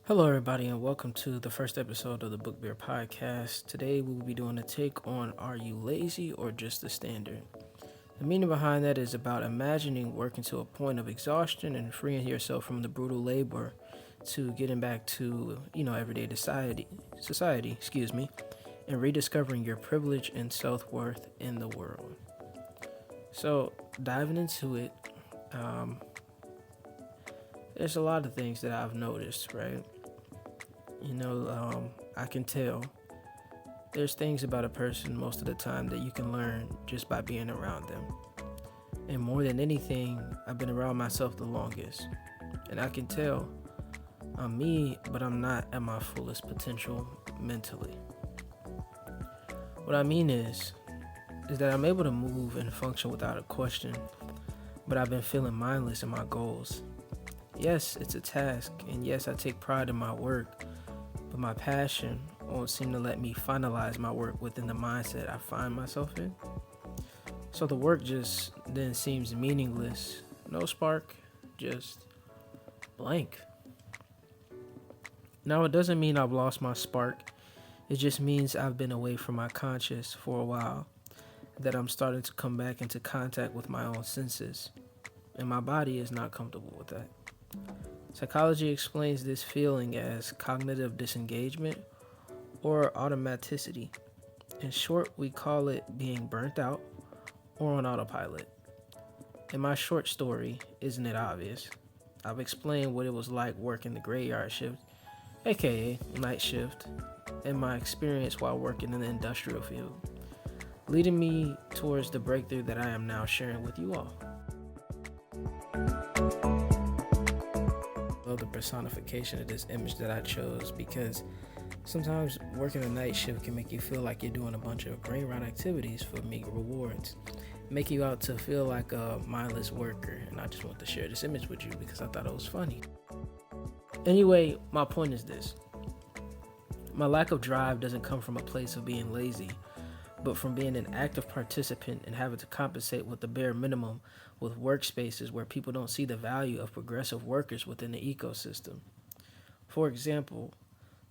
Hello, everybody, and welcome to the first episode of the Book Beer Podcast. Today, we will be doing a take on Are You Lazy or Just the Standard? The meaning behind that is about imagining working to a point of exhaustion and freeing yourself from the brutal labor to getting back to, everyday society, and rediscovering your privilege and self-worth in the world. So, diving into it, um, there's a lot of things that I've noticed, right? I can tell there's things about a person most of the time that you can learn just by being around them. And more than anything, I've been around myself the longest. And I can tell I'm me, but I'm not at my fullest potential mentally. What I mean is that I'm able to move and function without a question, but I've been feeling mindless in my goals. Yes, it's a task, and yes, I take pride in my work, but my passion won't seem to let me finalize my work within the mindset I find myself in. So the work just then seems meaningless. No spark, just blank. Now, it doesn't mean I've lost my spark. It just means I've been away from my conscious for a while, that I'm starting to come back into contact with my own senses, and my body is not comfortable with that. Psychology explains this feeling as cognitive disengagement or automaticity. In short, we call it being burnt out or on autopilot. In my short story, Isn't It Obvious? I've explained what it was like working the graveyard shift, aka night shift, and my experience while working in the industrial field, leading me towards the breakthrough that I am now sharing with you all. The personification of this image that I chose because sometimes working a night shift can make you feel like you're doing a bunch of brain rot activities for meager rewards, make you out to feel like a mindless worker, and I just want to share this image with you because I thought it was funny. Anyway, my point is this. My lack of drive doesn't come from a place of being lazy, but from being an active participant and having to compensate with the bare minimum with workspaces where people don't see the value of progressive workers within the ecosystem. For example,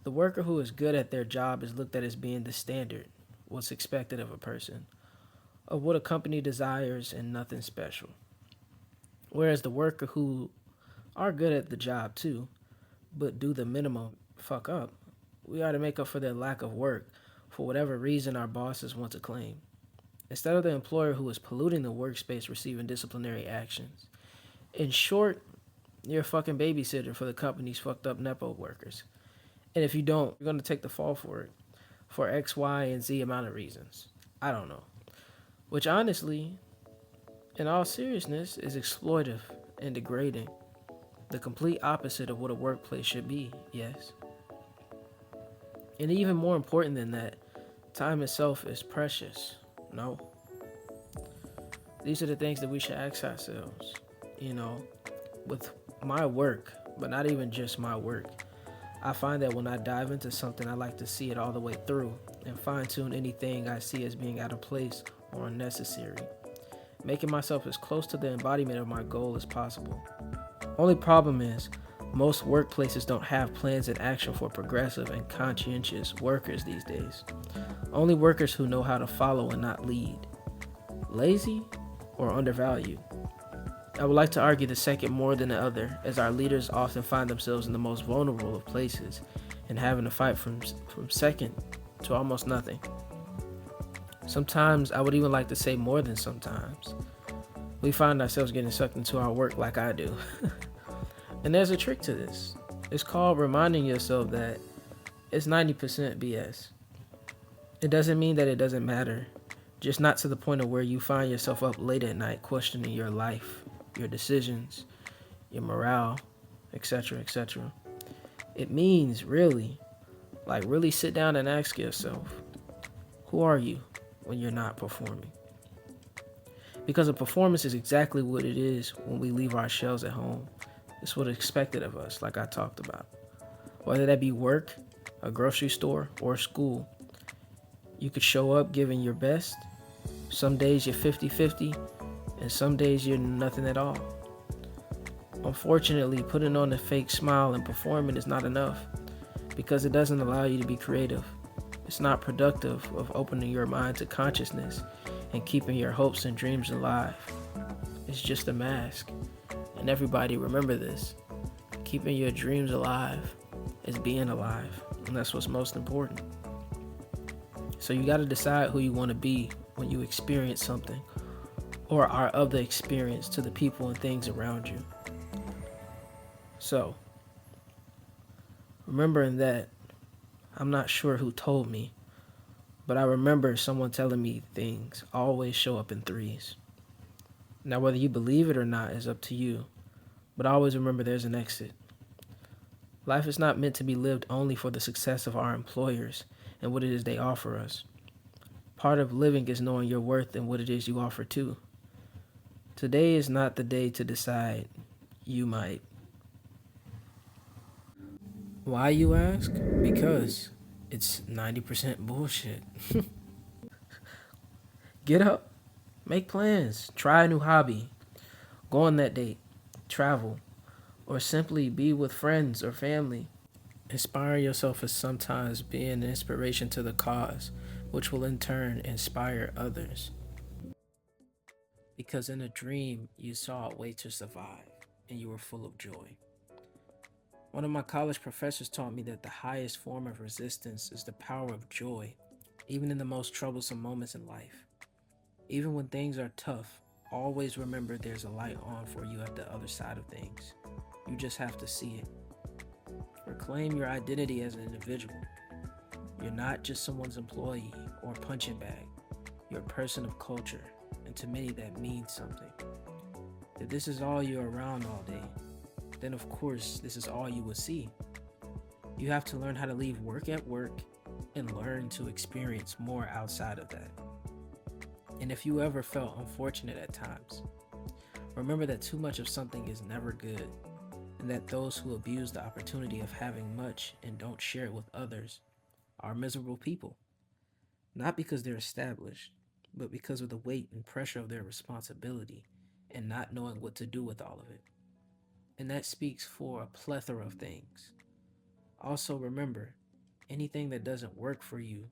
the worker who is good at their job is looked at as being the standard, what's expected of a person, of what a company desires and nothing special. Whereas the worker who are good at the job too, but do the minimum fuck up, we ought to make up for their lack of work for whatever reason our bosses want to claim, instead of the employer who is polluting the workspace receiving disciplinary actions. In short, you're a fucking babysitter for the company's fucked up Nepo workers. And if you don't, you're going to take the fall for it, for X, Y, and Z amount of reasons. I don't know. Which honestly, in all seriousness, is exploitive and degrading. The complete opposite of what a workplace should be, yes. And even more important than that, time itself is precious. No. These are the things that we should ask ourselves. With my work, but not even just my work. I find that when I dive into something, I like to see it all the way through and fine tune anything I see as being out of place or unnecessary, making myself as close to the embodiment of my goal as possible. Only problem is, most workplaces don't have plans in action for progressive and conscientious workers these days. Only workers who know how to follow and not lead. Lazy or undervalued? I would like to argue the second more than the other, as our leaders often find themselves in the most vulnerable of places and having to fight from second to almost nothing. Sometimes I would even like to say more than sometimes. We find ourselves getting sucked into our work like I do. And there's a trick to this. It's called reminding yourself that it's 90% BS. It doesn't mean that it doesn't matter, just not to the point of where you find yourself up late at night questioning your life, your decisions, your morale, etc., etc. It means really sit down and ask yourself, who are you when you're not performing? Because a performance is exactly what it is when we leave our shells at home. It's what's expected of us, like I talked about. Whether that be work, a grocery store, or school, you could show up giving your best. Some days you're 50-50, and some days you're nothing at all. Unfortunately, putting on a fake smile and performing is not enough because it doesn't allow you to be creative. It's not productive of opening your mind to consciousness and keeping your hopes and dreams alive. It's just a mask. And everybody remember this. Keeping your dreams alive is being alive. And that's what's most important. So you got to decide who you want to be when you experience something or are of the experience to the people and things around you. So, remembering that, I'm not sure who told me, but I remember someone telling me things always show up in threes. Now, whether you believe it or not is up to you, but always remember there's an exit. Life is not meant to be lived only for the success of our employers and what it is they offer us. Part of living is knowing your worth and what it is you offer too. Today is not the day to decide. You might. Why, you ask? Because it's 90% bullshit. Get up, make plans, try a new hobby, go on that date, travel, or simply be with friends or family. Inspire yourself is sometimes being an inspiration to the cause, which will in turn inspire others. Because in a dream, you saw a way to survive, and you were full of joy. One of my college professors taught me that the highest form of resistance is the power of joy, even in the most troublesome moments in life. Even when things are tough, always remember there's a light on for you at the other side of things. You just have to see it. Reclaim your identity as an individual. You're not just someone's employee or punching bag. You're a person of culture, and to many that means something. If this is all you're around all day, then of course this is all you will see. You have to learn how to leave work at work and learn to experience more outside of that. And if you ever felt unfortunate at times, remember that too much of something is never good, and that those who abuse the opportunity of having much and don't share it with others are miserable people. Not because they're established, but because of the weight and pressure of their responsibility and not knowing what to do with all of it. And that speaks for a plethora of things. Also remember, anything that doesn't work for you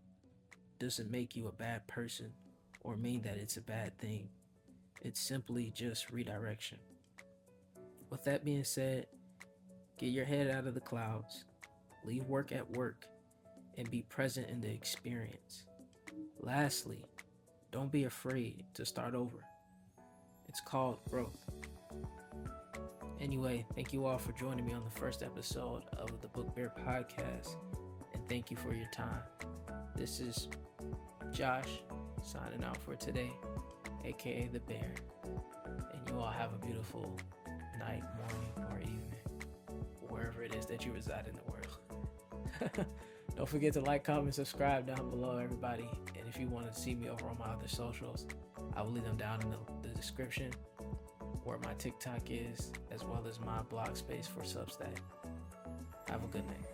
doesn't make you a bad person or mean that it's a bad thing. It's simply just redirection. With that being said, get your head out of the clouds, leave work at work, and be present in the experience. Lastly, don't be afraid to start over. It's called growth. Anyway, thank you all for joining me on the first episode of the Book Bear Podcast, and thank you for your time. This is Josh signing out for today, aka The Bear, and you all have a beautiful night, morning, or evening, wherever it is that you reside in the world. Don't forget to like, comment, subscribe down below, everybody. And if you want to see me over on my other socials, I will leave them down in the description, where my TikTok is, as well as my blog space for Substack. Have a good night.